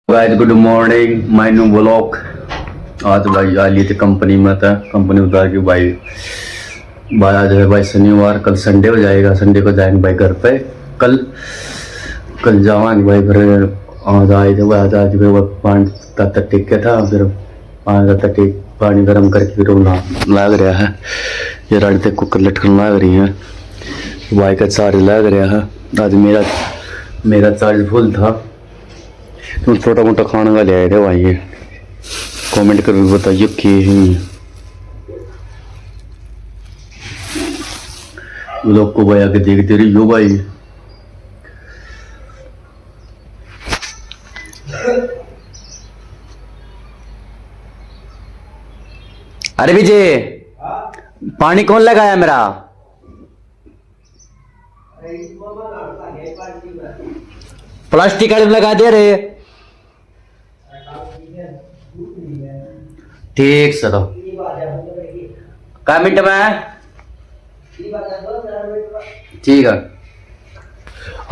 Guys good morning my new blog. आज भाई आ लिए थे कंपनी में था। कंपनी उतार के भाई आज है भाई शनिवार, कल संडे हो जाएगा। संडे को जाएंगे भाई घर पे। कल कल जावांगे भाई। फिर आज आए थे भाई। आज फिर पानी तत्ता टेक के था। फिर पानी तत्ता टेक पानी गर्म करके फिर लाग रहा है। ये राड़ते कुकर लटकन लाग रही है। भाई का चार्ज लग रहा है। आज मेरा चार्ज फुल था। तुम छोटा मोटा खाने वाले आए थे भाई। कमेंट कर बताइए कि लोग को भाई आके देखते रहियो भाई। अरे विजय, पानी कौन लगाया मेरा? प्लास्टिक का लगा दे रहे। ठीक सर, क्या मिनट में? ठीक है।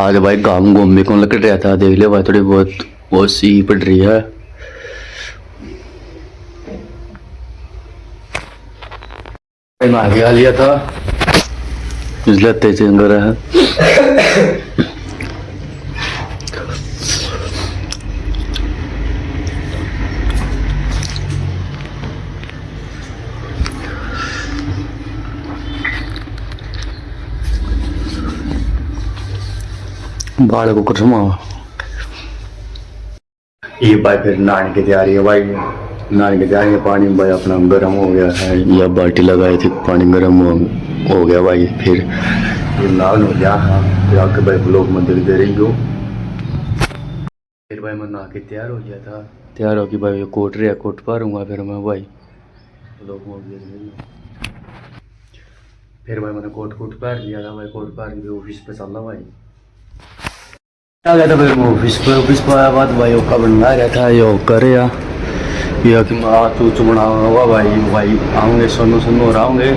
आज भाई गाँव घूमने को लग रहा था। देख ले भाई, थोड़ी बहुत सी पड़ रही है। मैं आगे आ लिया था इसलिए तेज कर रहा है। बाल को कुछ ये भाई फिर नहाने की तैयारी है भाई। नहाने की तैयारी है। पानी भाई अपना गर्म हो गया है। या बाल्टी लगाई थी, पानी गर्म हो गया भाई। फिर नाल हो गया। फिर आके भाई ब्लॉग में दिख दे रही हो। फिर भाई मैं नहा के तैयार हो गया था। तैयार होके भाई कोट रहा, कोट पारूंगा फिर मैं भाई ब्लॉग में दिख रही हूँ। फिर भाई मैंने कोट पहन लिया था भाई। कोट पहन के ऑफिस पे चलना भाई। आ गया था फिर ऑफिस पे आया बाद भाई ओका बना रहा था। ये करे या कि तू चुमना हुआ भाई आऊँगे सोनू और आऊँगे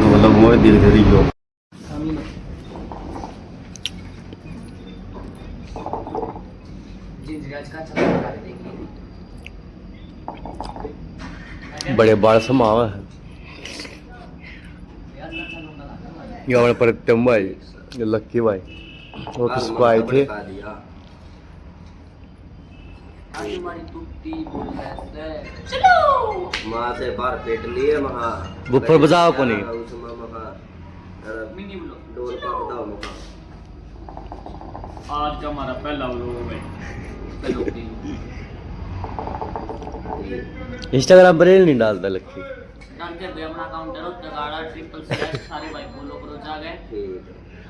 मतलब वो धीरे धीरे ही हो। बड़े बाल समावा है ये हमारे प्रत्यम भाई, ये लक्की भाई ऑफिस पे आए थे। माँ से बार पेट लिए महा बुफर बजाओ को नहीं डोल का बताओ महा। आज का हमारा पहला व्लॉग है। इंस्टाग्राम पर रील नहीं डालता लक्की। डालते हुए अपना अकाउंट है तगाड़ा / सारे भाई फॉलो करो जा गए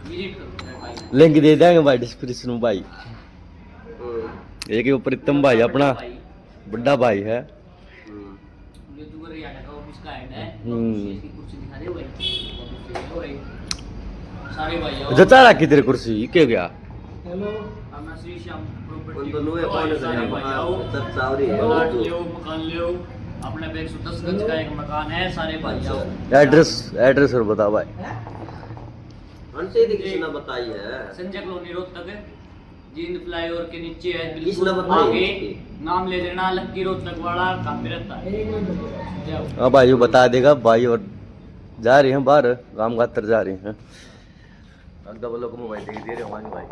विजिट करो भाई। लिंक दे देंगे भाई डिस्क्रिप्शन में भाई। एक प्रीतम भाई अपना बड़ा भाई है। यूट्यूबर यार का ऑफिस का हेड है। इसकी कुर्सी दिखा दे भाई। सारे भाई आओ। जता रखी तेरी कुर्सी क्या गया? हेलो हम श्री श्याम प्रॉपर्टी उन तो लोहे पानी सारे भाई आओ। सब सावरी है प्लॉट लो, मकान लो। अपने पे 110 गज का एक मकान है। सारे भाई आओ। एड्रेस और बता भाई। हमसे किसी ने बताई है। संजय कॉलोनी रोहतक जींद फ्लाईओवर के नीचे है किसने बिल्कुल बताई? आगे। नाम ले लेना लक्की रोहतक वाला काम रहता है। जाओ। हाँ भाई वो बता देगा भाई। और जा रहे हैं बाहर काम खातर जा रहे हैं। अगला बोलो को मोबाइल दे रहे हो भाई।